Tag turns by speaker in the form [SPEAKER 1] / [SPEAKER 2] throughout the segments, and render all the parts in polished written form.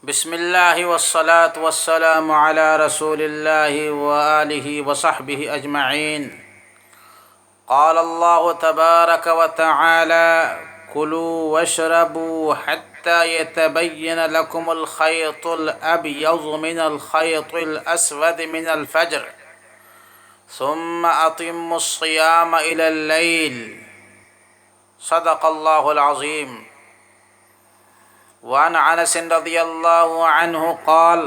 [SPEAKER 1] بسم اللہ والصلاة والسلام علی رسول اللہ وآلہ وصحبہ اجمعین۔ قال اللہ تبارک وتعالی کلوا واشربوا حتی یتبین لکم الخیط الابیض من الخیط الاسود من الفجر ثم اتموا الصیام الی اللیل۔ صدق اللہ العظیم۔ وعن انس رضی اللہ عنہ قال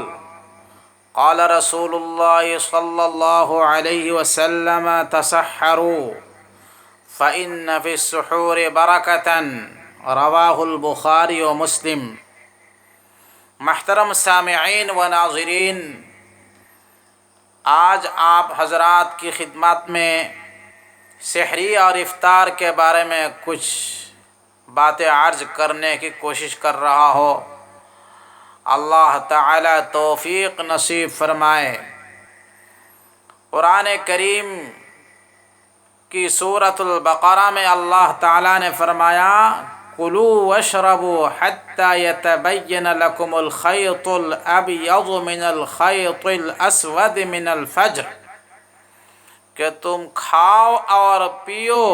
[SPEAKER 1] قال رسول اللہ صلی اللہ علیہ وسلم تسحروا فإن في السحور برکة، رواہ البخاری و مسلم۔ محترم سامعین و ناظرین، آج آپ حضرات کی خدمت میں سحری اور افطار کے بارے میں کچھ باتیں عرض کرنے کی کوشش کر رہا ہو۔ اللہ تعالی توفیق نصیب فرمائے۔ قرآن کریم کی سورۃ البقرہ میں اللہ تعالی نے فرمایا کلوا واشربوا حتی یتبین لکم الخیط الابیض من الخیط الاسود من الفجر، کہ تم کھاؤ اور پیو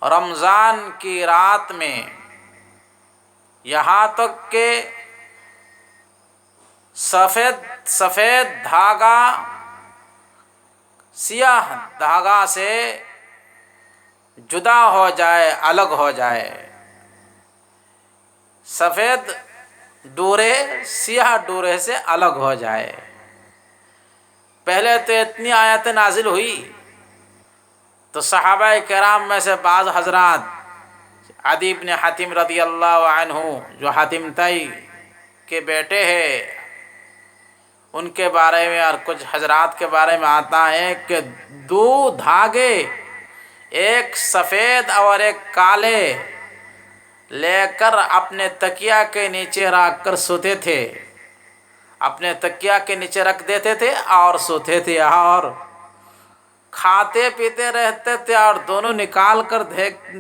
[SPEAKER 1] رمضان کی رات میں یہاں تک کہ سفید دھاگا سیاہ دھاگا سے جدا ہو جائے، الگ ہو جائے۔ سفید ڈورے سیاہ ڈورے سے الگ ہو جائے۔ پہلے تو اتنی آیتیں نازل ہوئی تو صحابہ کرام میں سے بعض حضرات، عدی بن حاتم رضی اللہ عنہ جو حاتم طئی کے بیٹے ہیں، ان کے بارے میں اور کچھ حضرات کے بارے میں آتا ہے کہ دو دھاگے، ایک سفید اور ایک کالے، لے کر اپنے تکیہ کے نیچے رکھ کر سوتے تھے، اپنے تکیہ کے نیچے رکھ دیتے تھے اور سوتے تھے، اور کھاتے پیتے رہتے تھے، اور دونوں نکال کر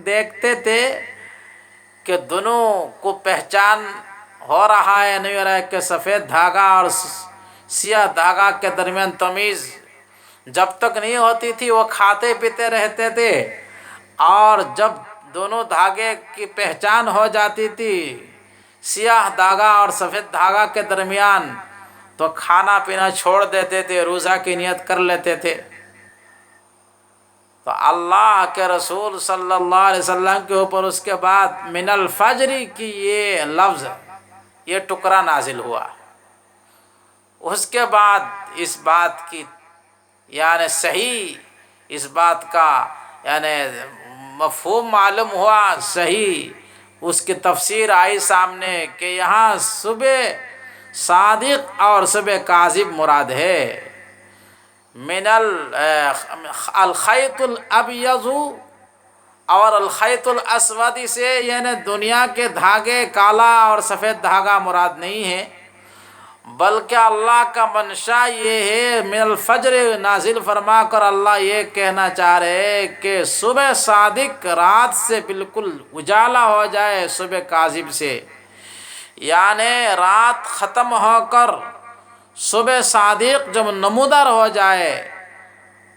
[SPEAKER 1] دیکھتے تھے کہ دونوں کو پہچان ہو رہا ہے نہیں ہو رہا ہے، کہ سفید دھاگا اور سیاہ دھاگا کے درمیان تمیز جب تک نہیں ہوتی تھی وہ کھاتے پیتے رہتے تھے، اور جب دونوں دھاگے کی پہچان ہو جاتی تھی سیاہ دھاگا اور سفید دھاگا کے درمیان، تو کھانا پینا چھوڑ دیتے تھے، روزہ کی نیت کر لیتے تھے۔ تو اللہ کے رسول صلی اللہ علیہ وسلم کے اوپر اس کے بعد من الفجر کی یہ لفظ، یہ ٹکڑا نازل ہوا۔ اس کے بعد اس بات کی یعنی صحیح، اس بات کا یعنی مفہوم معلوم ہوا، صحیح اس کی تفسیر آئی سامنے کہ یہاں صبح صادق اور صبح کاذب مراد ہے۔ من الخیط الابیض اور الخیط الاسود سے یعنی دنیا کے دھاگے کالا اور سفید دھاگا مراد نہیں ہے، بلکہ اللہ کا منشا یہ ہے، من الفجر نازل فرما کر اللہ یہ کہنا چاہ رہے ہیں کہ صبح صادق رات سے بالکل اجالا ہو جائے صبح کاذب سے، یعنی رات ختم ہو کر صبح صادق جب نمودار ہو جائے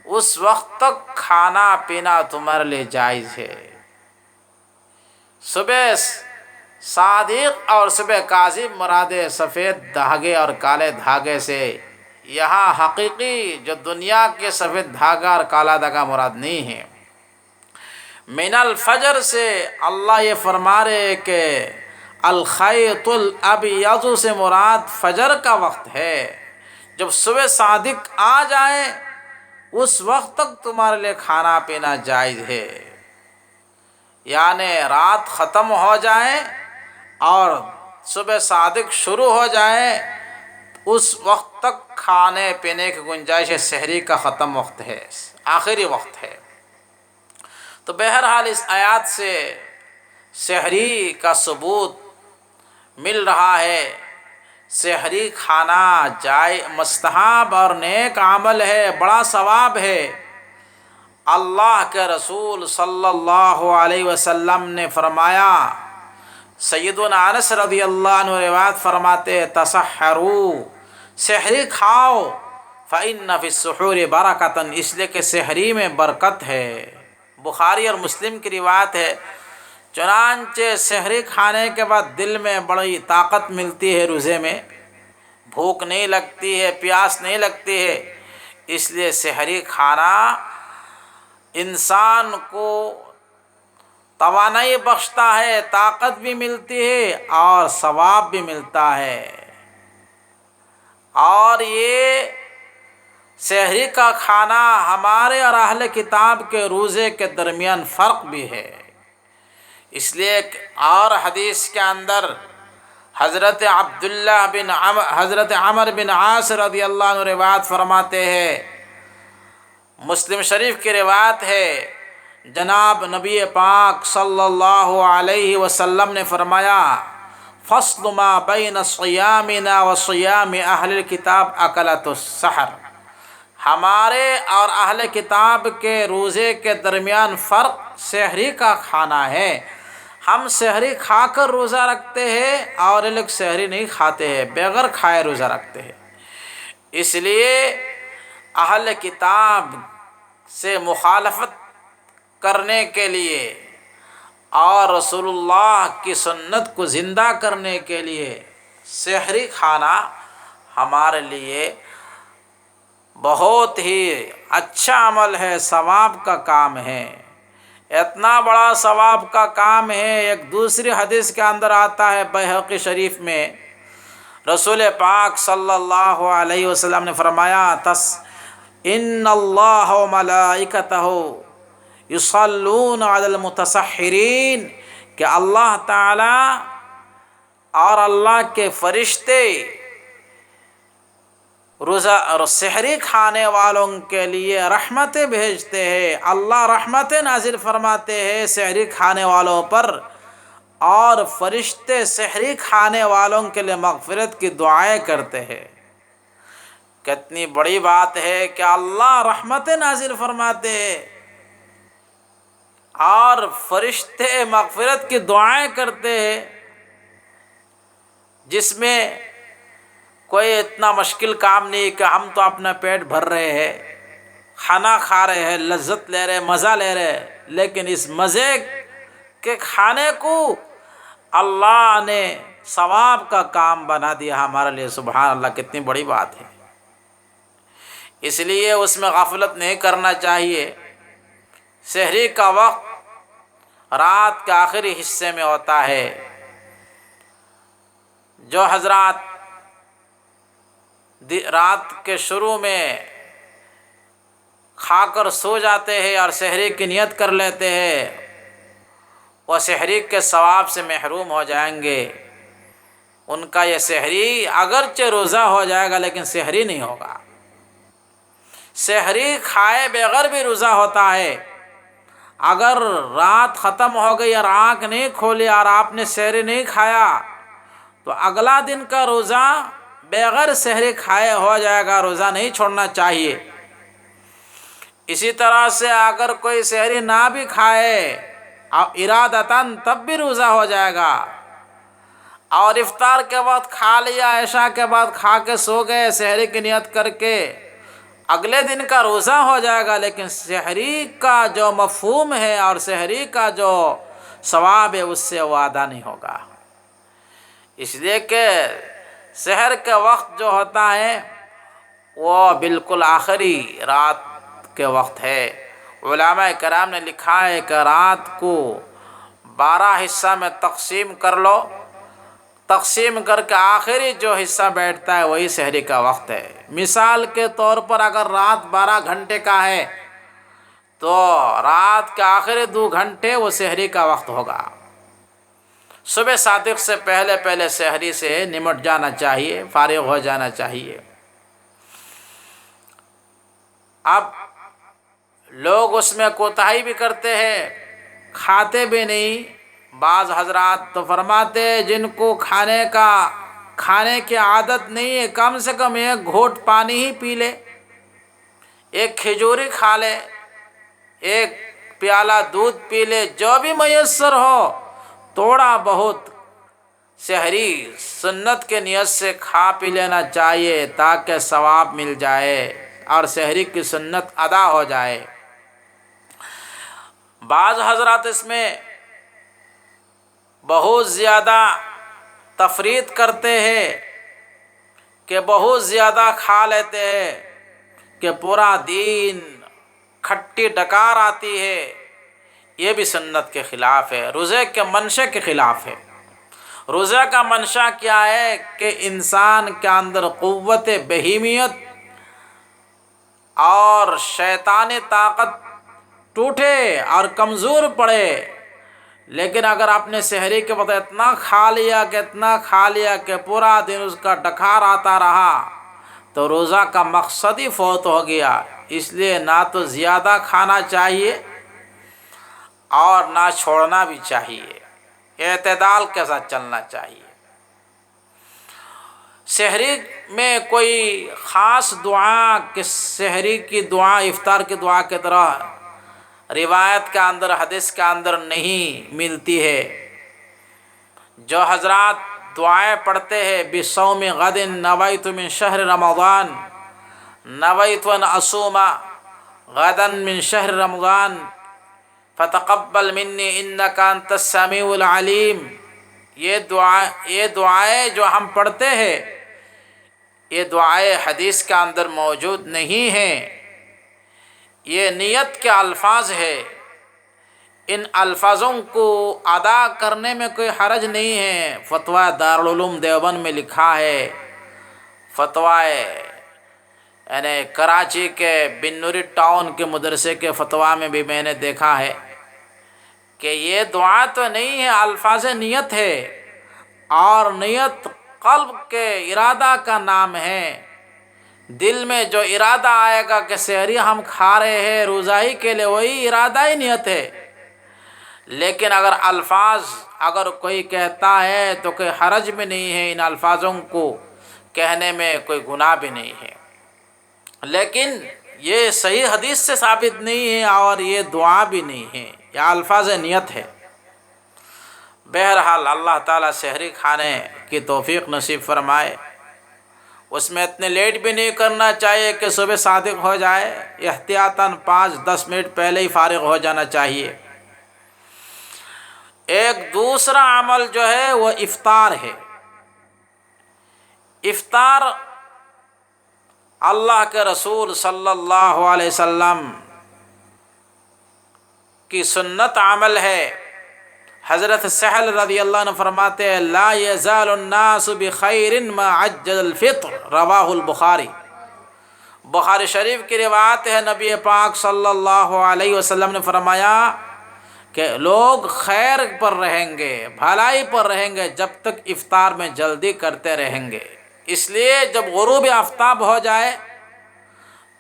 [SPEAKER 1] اس وقت تک کھانا پینا تمہارے لیے جائز ہے۔ صبح صادق اور صبح کاذب مراد سفید دھاگے اور کالے دھاگے سے، یہاں حقیقی جو دنیا کے سفید دھاگا اور کالا دھاگا مراد نہیں ہے۔ من الفجر سے اللہ یہ فرما رہے کہ الخیط الابیض سے مراد فجر کا وقت ہے، جب صبح صادق آ جائے اس وقت تک تمہارے لیے کھانا پینا جائز ہے، یعنی رات ختم ہو جائے اور صبح صادق شروع ہو جائے اس وقت تک کھانے پینے کی گنجائش ہے۔ سحری کا ختم وقت ہے، آخری وقت ہے۔ تو بہرحال اس آیات سے سحری کا ثبوت مل رہا ہے۔ سحری کھانا مستحب اور نیک عمل ہے، بڑا ثواب ہے۔ اللہ کے رسول صلی اللہ علیہ وسلم نے فرمایا سیدنا انس رضی اللہ عنہ روایت فرماتے ہیں تسحروا، سحری کھاؤ، فإن فی السحور برکۃ، اس لیے کہ سحری میں برکت ہے۔ بخاری اور مسلم کی روایت ہے، چنانچہ سحری کھانے کے بعد دل میں بڑی طاقت ملتی ہے، روزے میں بھوک نہیں لگتی ہے، پیاس نہیں لگتی ہے، اس لیے سحری کھانا انسان کو توانائی بخشتا ہے، طاقت بھی ملتی ہے اور ثواب بھی ملتا ہے۔ اور یہ سحری کا کھانا ہمارے اور اہل کتاب کے روزے کے درمیان فرق بھی ہے، اس لیے اور حدیث کے اندر حضرت عمر بن عاص رضی اللہ عنہ روایت فرماتے ہیں، مسلم شریف کی روایت ہے، جناب نبی پاک صلی اللہ علیہ وسلم نے فرمایا فصل ما بین صیامنا و صیام اہل الکتاب اکلۃ السحر، ہمارے اور اہل کتاب کے روزے کے درمیان فرق سحری کا کھانا ہے۔ ہم سحری کھا کر روزہ رکھتے ہیں اور یہ لوگ سحری نہیں کھاتے ہیں، بغیر کھائے روزہ رکھتے ہیں۔ اس لیے اہل کتاب سے مخالفت کرنے کے لیے اور رسول اللہ کی سنت کو زندہ کرنے کے لیے سحری کھانا ہمارے لیے بہت ہی اچھا عمل ہے، ثواب کا کام ہے، اتنا بڑا ثواب کا کام ہے۔ ایک دوسری حدیث کے اندر آتا ہے بیہقی شریف میں، رسول پاک صلی اللہ علیہ وسلم نے فرمایا ان اللہ و ملائکتہ یصلون علی المتسحرین، کہ اللہ تعالی اور اللہ کے فرشتے روزہ اور سحری کھانے والوں کے لیے رحمتیں بھیجتے ہیں، اللہ رحمتیں نازل فرماتے ہیں سحری کھانے والوں پر، اور فرشتے سحری کھانے والوں کے لیے مغفرت کی دعائیں کرتے ہیں۔ کتنی بڑی بات ہے کہ اللہ رحمتیں نازل فرماتے ہیں اور فرشتے مغفرت کی دعائیں کرتے ہیں، جس میں کوئی اتنا مشکل کام نہیں کہ ہم تو اپنا پیٹ بھر رہے ہیں، کھانا کھا رہے ہیں، لذت لے رہے ہیں، مزہ لے رہے ہیں، لیکن اس مزے کے کھانے کو اللہ نے ثواب کا کام بنا دیا ہمارے لیے۔ سبحان اللہ، کتنی بڑی بات ہے۔ اس لیے اس میں غفلت نہیں کرنا چاہیے۔ سحری کا وقت رات کے آخری حصے میں ہوتا ہے۔ جو حضرات رات کے شروع میں کھا کر سو جاتے ہیں اور سحری کی نیت کر لیتے ہیں، وہ سحری کے ثواب سے محروم ہو جائیں گے۔ ان کا یہ سحری اگرچہ روزہ ہو جائے گا لیکن سحری نہیں ہوگا۔ سحری کھائے بغیر بھی روزہ ہوتا ہے۔ اگر رات ختم ہو گئی اور آنکھ نہیں کھولی اور آپ نے سحری نہیں کھایا تو اگلا دن کا روزہ بغیر سحری کھائے ہو جائے گا، روزہ نہیں چھوڑنا چاہیے۔ اسی طرح سے اگر کوئی سحری نہ بھی کھائے ارادتاً تب بھی روزہ ہو جائے گا، اور افطار کے بعد کھا لیا، عشاء کے بعد کھا کے سو گئے سحری کی نیت کر کے، اگلے دن کا روزہ ہو جائے گا، لیکن سحری کا جو مفہوم ہے اور سحری کا جو ثواب ہے اس سے وہ ادا نہیں ہوگا۔ اس لیے کہ سحر کے وقت جو ہوتا ہے وہ بالکل آخری رات کے وقت ہے۔ علماء کرام نے لکھا ہے کہ رات کو 12 حصہ میں تقسیم کر لو، تقسیم کر کے آخری جو حصہ بیٹھتا ہے وہی سحری کا وقت ہے۔ مثال کے طور پر اگر رات 12 گھنٹے کا ہے تو رات کے آخری 2 گھنٹے وہ سحری کا وقت ہوگا۔ صبح صادق سے پہلے پہلے سحری سے نمٹ جانا چاہیے، فارغ ہو جانا چاہیے۔ اب لوگ اس میں کوتاہی بھی کرتے ہیں، کھاتے بھی نہیں۔ بعض حضرات تو فرماتے ہیں جن کو کھانے کی عادت نہیں ہے، کم سے کم 1 گھونٹ پانی ہی پی لے، 1 کھجوری کھا لے، 1 پیالہ دودھ پی لے، جو بھی میسر ہو تھوڑا بہت سحری سنت کے نیت سے کھا پی لینا چاہیے تاکہ ثواب مل جائے اور سحری کی سنت ادا ہو جائے۔ بعض حضرات اس میں بہت زیادہ تفریط کرتے ہیں کہ بہت زیادہ کھا لیتے ہیں کہ پورا دن کھٹی ڈکار آتی ہے، یہ بھی سنت کے خلاف ہے، روزے کے منشا کے خلاف ہے۔ روزہ کا منشا کیا ہے کہ انسان کے اندر قوت بہیمیت اور شیطانی طاقت ٹوٹے اور کمزور پڑے، لیکن اگر آپ نے سحری کے وقت اتنا کھا لیا کہ پورا دن اس کا ڈکار آتا رہا تو روزہ کا مقصد ہی فوت ہو گیا۔ اس لیے نہ تو زیادہ کھانا چاہیے اور نہ چھوڑنا بھی چاہیے، اعتدال کے ساتھ چلنا چاہیے۔ سحری میں کوئی خاص دعا کہ سحری کی دعا افطار کی دعا کی طرح روایت کے اندر حدیث کے اندر نہیں ملتی ہے۔ جو حضرات دعائیں پڑھتے ہیں بصوم غد نویت من شہر رمضان، نویت ان اصوم غدا من شہر رمضان فتقبل منی انک انت السمیع العلیم، یہ دعائیں جو ہم پڑھتے ہیں یہ دعائیں حدیث کے اندر موجود نہیں ہیں، یہ نیت کے الفاظ ہے۔ ان الفاظوں کو ادا کرنے میں کوئی حرج نہیں ہے۔ فتویٰ دارالعلوم دیوبند میں لکھا ہے، فتویٰ یعنی کراچی کے بن نوری ٹاؤن کے مدرسے کے فتویٰ میں بھی میں نے دیکھا ہے کہ یہ دعا تو نہیں ہے، الفاظ نیت ہے، اور نیت قلب کے ارادہ کا نام ہے۔ دل میں جو ارادہ آئے گا کہ سحری ہم کھا رہے ہیں روزہ ہی کے لیے، وہی ارادہ ہی نیت ہے۔ لیکن اگر کوئی کہتا ہے تو کوئی حرج بھی نہیں ہے، ان الفاظوں کو کہنے میں کوئی گناہ بھی نہیں ہے، لیکن یہ صحیح حدیث سے ثابت نہیں ہے اور یہ دعا بھی نہیں ہے، یہ الفاظ نیت ہے۔ بہرحال اللہ تعالیٰ سحری کھانے کی توفیق نصیب فرمائے۔ اس میں اتنے لیٹ بھی نہیں کرنا چاہیے کہ صبح صادق ہو جائے، احتیاطاً 5-10 منٹ پہلے ہی فارغ ہو جانا چاہیے۔ ایک دوسرا عمل جو ہے وہ افطار ہے۔ افطار اللہ کے رسول صلی اللہ علیہ وسلم کی سنت عمل ہے۔ حضرت سہل رضی اللہ عنہ فرماتے ہیں لا یزال الناس بخیر ما عجل الفطر، رواہ البخاری۔ بخاری شریف کی روایت ہے، نبی پاک صلی اللہ علیہ وسلم نے فرمایا کہ لوگ خیر پر رہیں گے، بھلائی پر رہیں گے جب تک افطار میں جلدی کرتے رہیں گے۔ اس لیے جب غروب آفتاب ہو جائے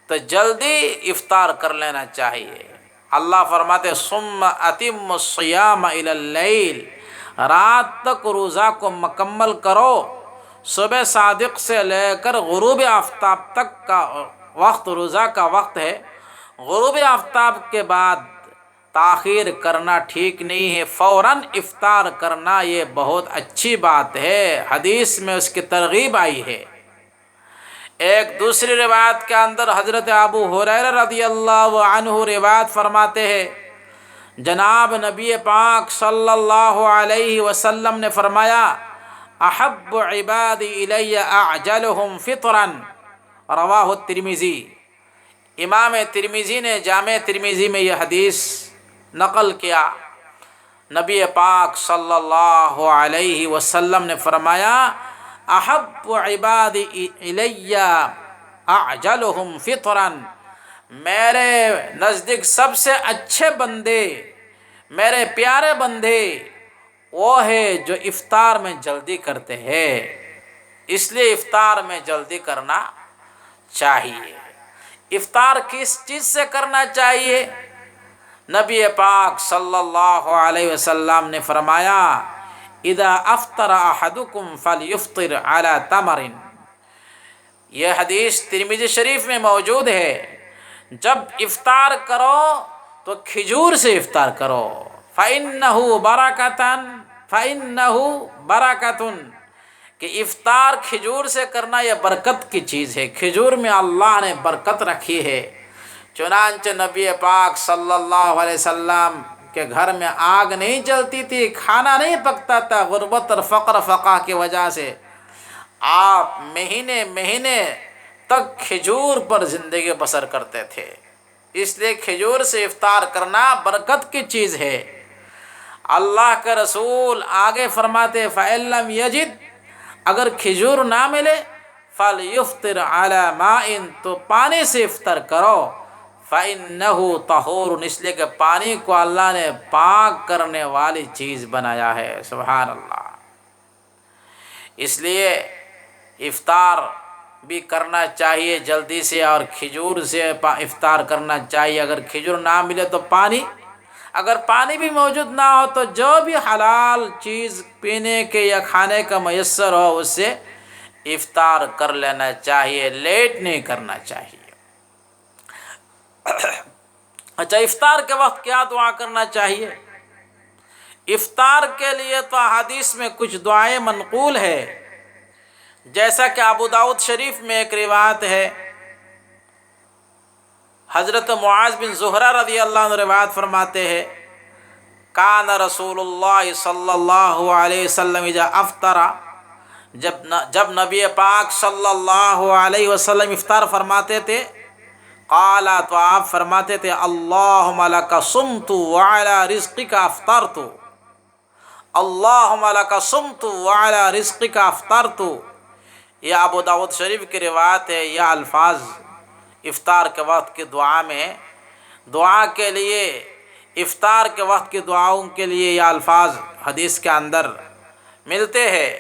[SPEAKER 1] تو جلدی افطار کر لینا چاہیے۔ اللہ فرماتے ثم اتم الصیام الی اللیل، رات تک روزہ کو مکمل کرو۔ صبح صادق سے لے کر غروب آفتاب تک کا وقت روزہ کا وقت ہے۔ غروب آفتاب کے بعد تاخیر کرنا ٹھیک نہیں ہے، فوراً افطار کرنا یہ بہت اچھی بات ہے، حدیث میں اس کی ترغیب آئی ہے۔ ایک دوسری روایت کے اندر حضرت ابو ہریرہ رضی اللہ عنہ روایت فرماتے ہیں، جناب نبی پاک صلی اللہ علیہ وسلم نے فرمایا احب عبادی الی اعجلہم فطرا، رواہ الترمذی۔ امام ترمذی نے جامع ترمذی میں یہ حدیث نقل کیا۔ نبی پاک صلی اللہ علیہ وسلم نے فرمایا احب عبادی الی اعجلہم فطرا، میرے نزدیک سب سے اچھے بندے، میرے پیارے بندے وہ ہے جو افطار میں جلدی کرتے ہیں۔ اس لیے افطار میں جلدی کرنا چاہیے۔ افطار کس چیز سے کرنا چاہیے؟ نبی پاک صلی اللہ علیہ وسلم نے فرمایا اذا افطر احدکم فلیفطر علی تمر، یہ حدیث ترمذی شریف میں موجود ہے، جب افطار کرو تو کھجور سے افطار کرو، فإنہ برکۃ، فَإِنَّهُ بَرَكَةٌ کہ افطار کھجور سے کرنا یہ برکت کی چیز ہے، کھجور میں اللہ نے برکت رکھی ہے۔ چنانچہ نبی پاک صلی اللہ علیہ وسلم کے گھر میں آگ نہیں جلتی تھی، کھانا نہیں پکتا تھا، غربت اور فقر فقہ کی وجہ سے آپ مہینے مہینے تک کھجور پر زندگی بسر کرتے تھے۔ اس لیے کھجور سے افطار کرنا برکت کی چیز ہے۔ اللہ کے رسول آگے فرماتے فَإِن لَّمْ يَجِدْ اگر کھجور نہ ملے فَلْيُفْطِرْ عَلَى مَاءٍ تو پانی سے افطار کرو، فَإِنَّهُ طَهُورٌ اس لیے کہ پانی کو اللہ نے پاک کرنے والی چیز بنایا ہے۔ سبحان اللہ۔ اس لیے افطار بھی کرنا چاہیے جلدی سے، اور کھجور سے افطار کرنا چاہیے۔ اگر کھجور نہ ملے تو پانی، اگر پانی بھی موجود نہ ہو تو جو بھی حلال چیز پینے کے یا کھانے کا میسر ہو اس سے افطار کر لینا چاہیے، لیٹ نہیں کرنا چاہیے۔ اچھا، افطار کے وقت کیا دعا کرنا چاہیے؟ افطار کے لیے تو حدیث میں کچھ دعائیں منقول ہے، جیسا کہ ابو داؤد شریف میں ایک روایت ہے، حضرت معاذ بن زہرہ رضی اللہ عنہ روایت فرماتے ہیں کان رسول اللہ صلی اللہ علیہ وسلم اذا افطر جب نبی پاک صلی اللہ علیہ وسلم افطار فرماتے تھے قال تو آپ فرماتے تھے اللہم لک صمت وعلی رزقک افطرت، اللہم لک صمت وعلی رزقک افطرت۔ یہ ابو داؤد شریف کی روایت ہے۔ یہ الفاظ افطار کے وقت کی دعا میں، دعا کے لیے، افطار کے وقت کی دعاؤں کے لیے یہ الفاظ حدیث کے اندر ملتے ہیں۔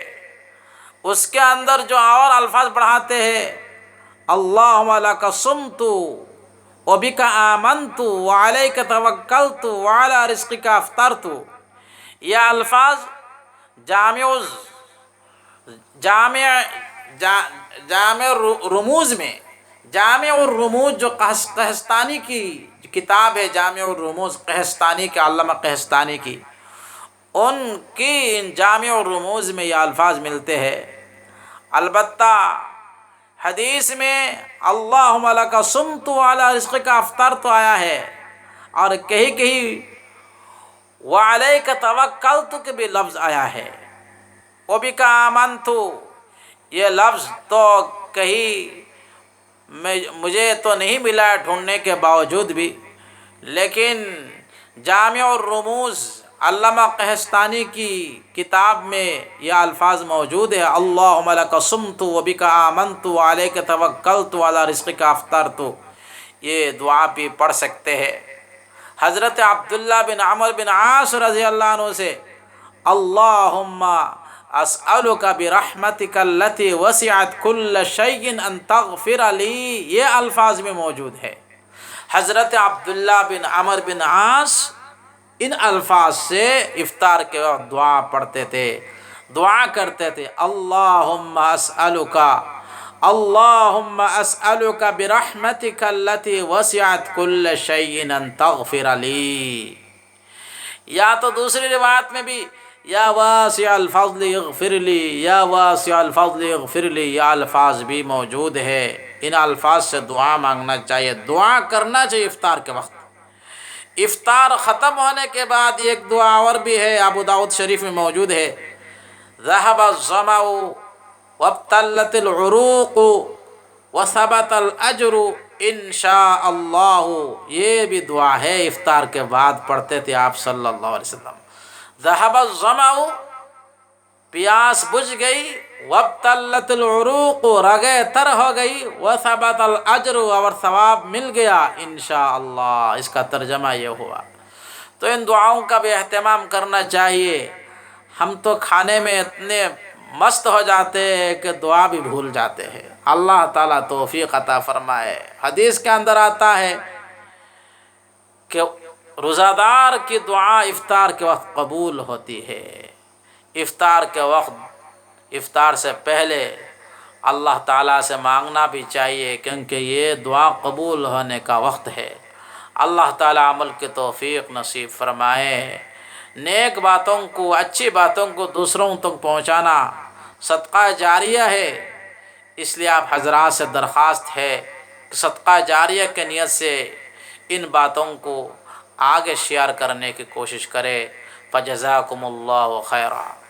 [SPEAKER 1] اس کے اندر جو اور الفاظ بڑھاتے ہیں اللہم لک صمت وبک آمنت وعلیک توکلت وعلی رزقک افطرت، یہ الفاظ جامع رموز میں، جامع الرموز جو قحطانی کی کتاب ہے، جامع الرموز قحطانی کے، علامہ قحطانی کی، ان کی جامع الرموز میں یہ الفاظ ملتے ہیں۔ البتہ حدیث میں اللہم لک صمت وعلی رزقک افطرت آیا ہے، اور کہیں کہیں وعلیک توکلت کے بھی لفظ آیا ہے، وبک آمنت، یہ لفظ تو کہیں مجھے تو نہیں ملا ڈھونڈنے کے باوجود بھی، لیکن جامع الرموز علامہ قحطانی کی کتاب میں یہ الفاظ موجود ہے اللہم لک صمت وبک آمنت وعلیک توکلت وعلی رزقک افطرت۔ یہ دعا بھی پڑھ سکتے ہیں۔ حضرت عبداللہ بن عمر بن عاص رضی اللہ عنہ سے اللہم اسألک برحمتک التی وسعت کل شیء ان تغفر لی، یہ الفاظ میں موجود ہے۔ حضرت عبداللہ بن عمر بن عاص ان الفاظ سے افطار کے وقت دعا پڑھتے تھے، دعا کرتے تھے اللہم اسألک، اللہم اسألک برحمتک التی وسعت کل شیء ان تغفر لی۔ یا تو دوسری روایت میں بھی یا واسع الفضل اغفر لی، یا واسع الفضل اغفر لی، یہ الفاظ بھی موجود ہے۔ ان الفاظ سے دعا مانگنا چاہیے، دعا کرنا چاہیے افطار کے وقت۔ افطار ختم ہونے کے بعد ایک دعا اور بھی ہے، ابو داؤد شریف میں موجود ہے، ذهب الظمأ وابتلت العروق وثبت الاجر ان شاء اللہ، یہ بھی دعا ہے افطار کے بعد پڑھتے تھے آپ صلی اللہ علیہ وسلم۔ ذهب الظمأ، پیاس بجھ گئی، وابتلت العروق، رگیں تر ہو گئی، وثبت الاجر، اور ثواب مل گیا انشاءاللہ، اس کا ترجمہ یہ ہوا۔ تو ان دعاؤں کا بھی اہتمام کرنا چاہیے۔ ہم تو کھانے میں اتنے مست ہو جاتے ہیں کہ دعا بھی بھول جاتے ہیں۔ اللہ تعالیٰ توفیق عطا فرمائے۔ حدیث کے اندر آتا ہے کہ روزہ دار کی دعا افطار کے وقت قبول ہوتی ہے۔ افطار کے وقت، افطار سے پہلے اللہ تعالیٰ سے مانگنا بھی چاہیے، کیونکہ یہ دعا قبول ہونے کا وقت ہے۔ اللہ تعالیٰ عمل کی توفیق نصیب فرمائے۔ نیک باتوں کو، اچھی باتوں کو دوسروں تک پہنچانا صدقہ جاریہ ہے۔ اس لیے آپ حضرات سے درخواست ہے کہ صدقہ جاریہ کی نیت سے ان باتوں کو آگے شیئر کرنے کی کوشش کرے۔ فجزاکم اللہ خیرا۔